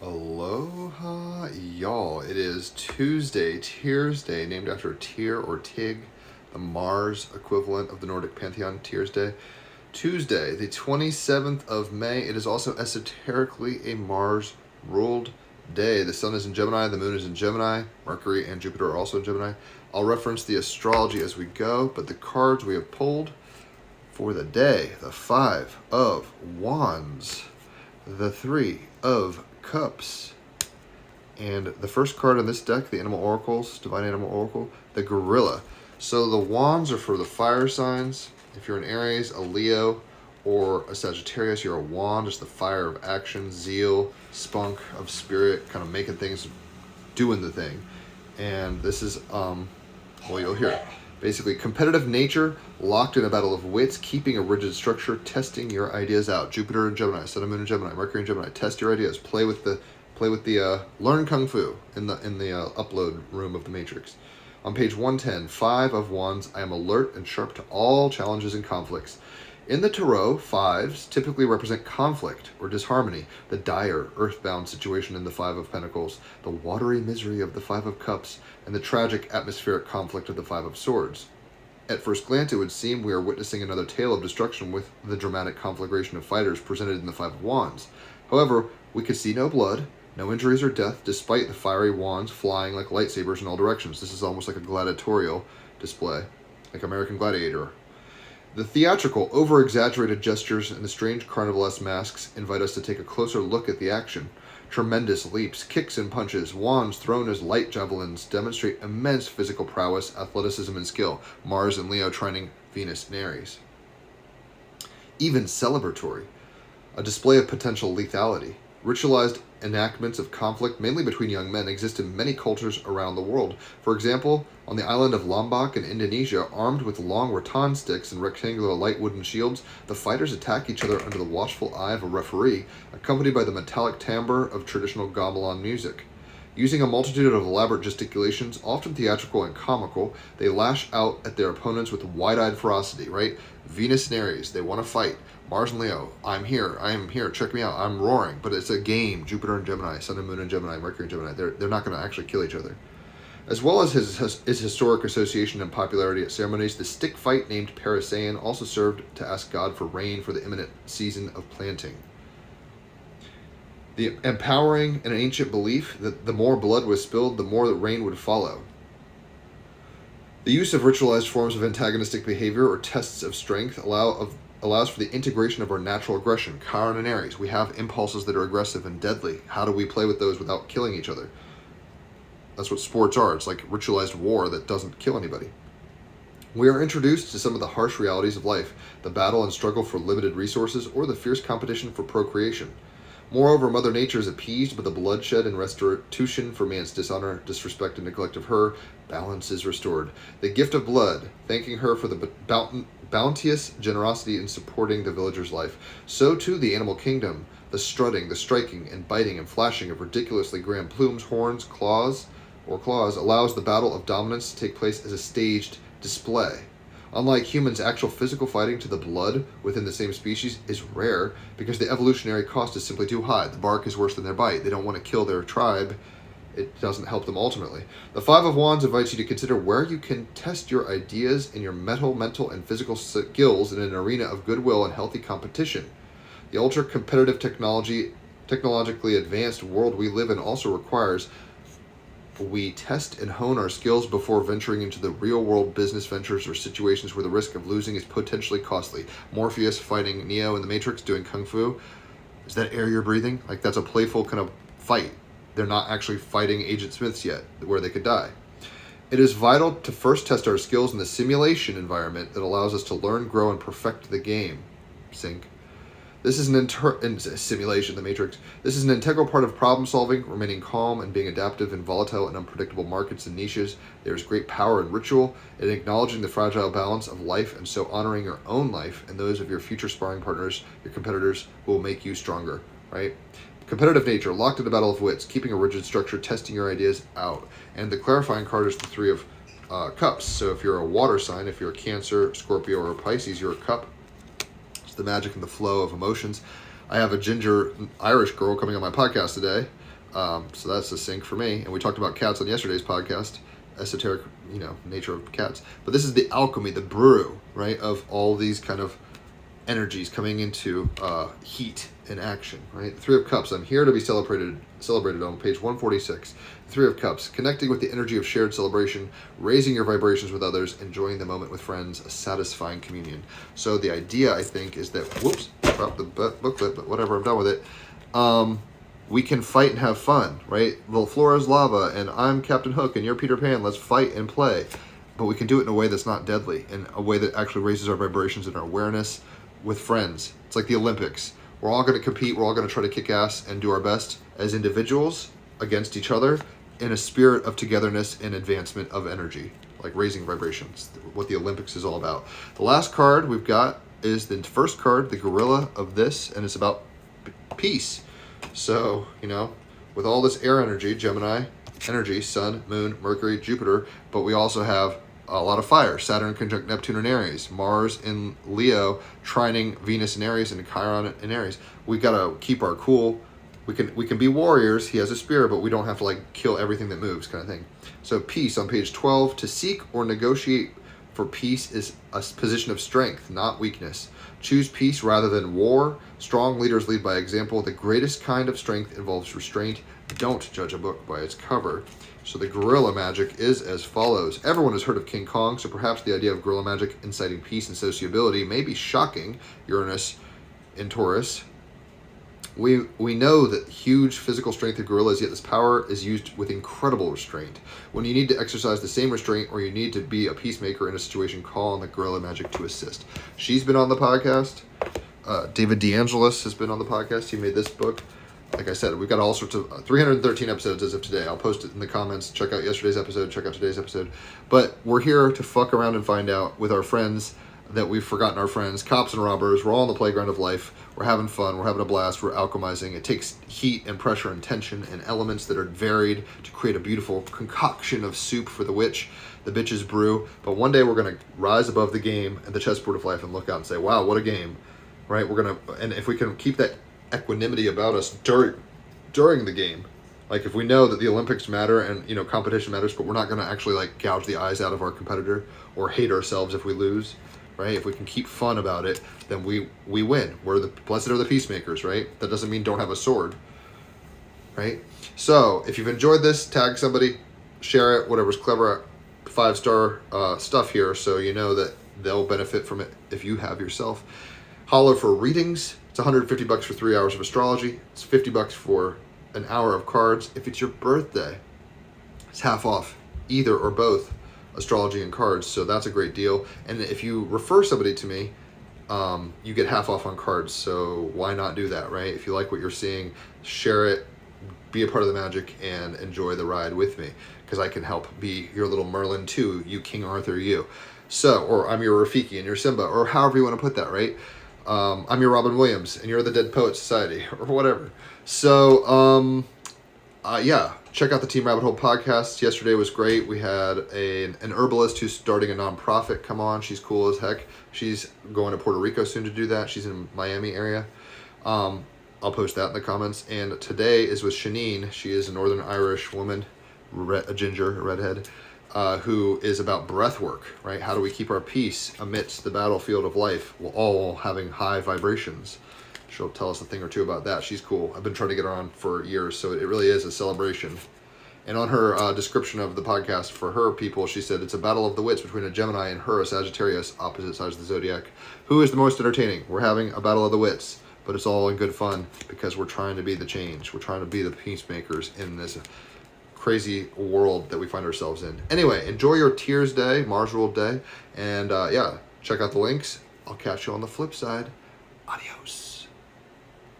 Aloha, y'all. It is Tuesday, Tears Day, named after Tyr or Tig, the Mars equivalent of the Nordic pantheon, Tears Day. Tuesday, the 27th of May. It is also esoterically a Mars-ruled day. The sun is in Gemini, the moon is in Gemini, Mercury and Jupiter are also in Gemini. I'll reference the astrology as we go, but the cards we have pulled for the day: the Five of Wands, the Three of Cups, and the first card in this deck, the Animal Oracles, Divine Animal Oracle, the Gorilla. So the Wands are for the fire signs. If you're an Aries, a Leo, or a Sagittarius, you're a wand. It's the fire of action, zeal, spunk of spirit, kind of making things, doing the thing. And this is, well, you'll hear it. Basically, competitive nature, locked in a battle of wits, keeping a rigid structure, testing your ideas out. Jupiter and Gemini, Sun and Moon and Gemini, Mercury and Gemini. Test your ideas. Play with the learn kung fu in the upload room of the Matrix. On page 110, Five of Wands. I am alert and sharp to all challenges and conflicts. In the Tarot, fives typically represent conflict or disharmony, the dire, earthbound situation in the Five of Pentacles, the watery misery of the Five of Cups, and the tragic atmospheric conflict of the Five of Swords. At first glance, it would seem we are witnessing another tale of destruction with the dramatic conflagration of fighters presented in the Five of Wands. However, we could see no blood, no injuries or death, despite the fiery wands flying like lightsabers in all directions. This is almost like a gladiatorial display, like American Gladiator. The theatrical, over-exaggerated gestures and the strange carnivalesque masks invite us to take a closer look at the action. Tremendous leaps, kicks and punches, wands thrown as light javelins demonstrate immense physical prowess, athleticism, and skill. Mars and Leo trining Venus and Aries. Even celebratory, a display of potential lethality. Ritualized enactments of conflict, mainly between young men, exist in many cultures around the world. For example, on the island of Lombok in Indonesia, armed with long rattan sticks and rectangular light wooden shields, the fighters attack each other under the watchful eye of a referee, accompanied by the metallic timbre of traditional gamelan music. Using a multitude of elaborate gesticulations, often theatrical and comical, they lash out at their opponents with wide-eyed ferocity, right? Venus and Aries, they want to fight. Mars and Leo, I am here, check me out, I'm roaring. But it's a game. Jupiter and Gemini, Sun and Moon and Gemini, Mercury and Gemini, they're not going to actually kill each other. As well as his historic association and popularity at ceremonies, the stick fight named Parasaiyan also served to ask God for rain for the imminent season of planting. The empowering an ancient belief that the more blood was spilled, the more the rain would follow. The use of ritualized forms of antagonistic behavior or tests of strength allows for the integration of our natural aggression. Chiron and Aries, we have impulses that are aggressive and deadly. How do we play with those without killing each other? That's what sports are. It's like ritualized war that doesn't kill anybody. We are introduced to some of the harsh realities of life, the battle and struggle for limited resources, or the fierce competition for procreation. Moreover, Mother Nature is appeased by the bloodshed and restitution for man's dishonor, disrespect, and neglect of her. Balance is restored. The gift of blood, thanking her for the bounteous generosity in supporting the villager's life. So too the animal kingdom, the strutting, the striking, and biting and flashing of ridiculously grand plumes, horns, claws, allows the battle of dominance to take place as a staged display. Unlike humans, actual physical fighting to the blood within the same species is rare because the evolutionary cost is simply too high. The bark is worse than their bite. They don't want to kill their tribe. It doesn't help them ultimately. The Five of Wands invites you to consider where you can test your ideas and your mental, and physical skills in an arena of goodwill and healthy competition. The ultra-competitive technologically advanced world we live in also requires we test and hone our skills before venturing into the real-world business ventures or situations where the risk of losing is potentially costly. Morpheus fighting Neo in the Matrix doing kung fu. Is that air you're breathing? Like, that's a playful kind of fight. They're not actually fighting Agent Smiths yet, where they could die. It is vital to first test our skills in the simulation environment that allows us to learn, grow, and perfect the game. Sync. This is simulation, the Matrix. This is an integral part of problem solving, remaining calm and being adaptive in volatile and unpredictable markets and niches. There is great power in ritual, in acknowledging the fragile balance of life and so honoring your own life and those of your future sparring partners, your competitors, who will make you stronger, right? Competitive nature, locked in a battle of wits, keeping a rigid structure, testing your ideas out. And the clarifying card is the Three of Cups. So if you're a water sign, if you're a Cancer, Scorpio, or a Pisces, you're a cup. The magic and the flow of emotions. I have a ginger Irish girl coming on my podcast today. So that's a sync for me. And we talked about cats on yesterday's podcast, esoteric, nature of cats. But this is the alchemy, the brew, right, of all these kind of energies coming into heat and action, right? The Three of Cups. I'm here to be celebrated on page 146. The Three of Cups, connecting with the energy of shared celebration, raising your vibrations with others, enjoying the moment with friends, a satisfying communion. So the idea, I think, is that, whoops, dropped the booklet, but whatever, I'm done with it. We can fight and have fun, right? Well, Flora's lava, and I'm Captain Hook, and you're Peter Pan. Let's fight and play. But we can do it in a way that's not deadly, in a way that actually raises our vibrations and our awareness with friends. It's like the Olympics. We're all going to compete. We're all going to try to kick ass and do our best as individuals against each other in a spirit of togetherness and advancement of energy, like raising vibrations, what the Olympics is all about. The last card we've got is the first card, the gorilla of this, and it's about peace. So, with all this air energy, Gemini energy, Sun, Moon, Mercury, Jupiter, but we also have a lot of fire. Saturn conjunct Neptune in Aries, Mars in Leo, trining Venus in Aries, and Chiron in Aries. We've got to keep our cool. We can be warriors. He has a spirit, but we don't have to kill everything that moves, kind of thing. So peace on page 12. To seek or negotiate for peace is a position of strength, not weakness. Choose peace rather than war. Strong leaders lead by example. The greatest kind of strength involves restraint. Don't judge a book by its cover. So the guerrilla magic is as follows. Everyone has heard of King Kong, so perhaps the idea of guerrilla magic inciting peace and sociability may be shocking. Uranus in Taurus. We know that huge physical strength of gorillas, yet this power is used with incredible restraint. When you need to exercise the same restraint or you need to be a peacemaker in a situation, call on the guerrilla magic to assist. She's been on the podcast. David DeAngelis has been on the podcast. He made this book. Like I said, we've got all sorts of 313 episodes as of today. I'll post it in the comments. Check out yesterday's episode. Check out today's episode. But we're here to fuck around and find out with our friends that we've forgotten our friends, cops and robbers. We're all on the playground of life. We're having fun. We're having a blast. We're alchemizing. It takes heat and pressure and tension and elements that are varied to create a beautiful concoction of soup for the witch, the bitch's brew. But one day we're going to rise above the game and the chessboard of life and look out and say, wow, what a game, right? And if we can keep that equanimity about us during the game, like if we know that the Olympics matter and competition matters, but we're not going to actually gouge the eyes out of our competitor or hate ourselves if we lose, right? If we can keep fun about it, then we win. We're the blessed are the peacemakers, right? That doesn't mean don't have a sword, right? So if you've enjoyed this, tag somebody, share it, whatever's clever, 5-star stuff here, so you know that they'll benefit from it if you have yourself. Holler for readings. It's $150 for 3 hours of astrology. It's $50 for an hour of cards. If it's your birthday, it's half off, either or both astrology and cards. So that's a great deal. And if you refer somebody to me, you get half off on cards. So why not do that, right? If you like what you're seeing, share it, be a part of the magic, and enjoy the ride with me, because I can help be your little Merlin too, you King Arthur, you. So, or I'm your Rafiki and your Simba, or however you want to put that, right? I'm your Robin Williams, and you're the Dead Poets Society, or whatever. So, yeah, check out the Team Rabbit Hole podcast. Yesterday was great. We had an herbalist who's starting a nonprofit come on. She's cool as heck. She's going to Puerto Rico soon to do that. She's in Miami area. I'll post that in the comments. And today is with Shanine. She is a Northern Irish woman, a ginger, a redhead, who is about breath work, right? How do we keep our peace amidst the battlefield of life while all having high vibrations? She'll tell us a thing or two about that. She's cool. I've been trying to get her on for years, so it really is a celebration. And on her description of the podcast for her people, she said it's a battle of the wits between a Gemini and her, a Sagittarius, opposite sides of the zodiac. Who is the most entertaining? We're having a battle of the wits, but it's all in good fun because we're trying to be the change. We're trying to be the peacemakers in this crazy world that we find ourselves in. Anyway, enjoy your Tears Day, Mars ruled day, and yeah, check out the links. I'll catch you on the flip side. Adios.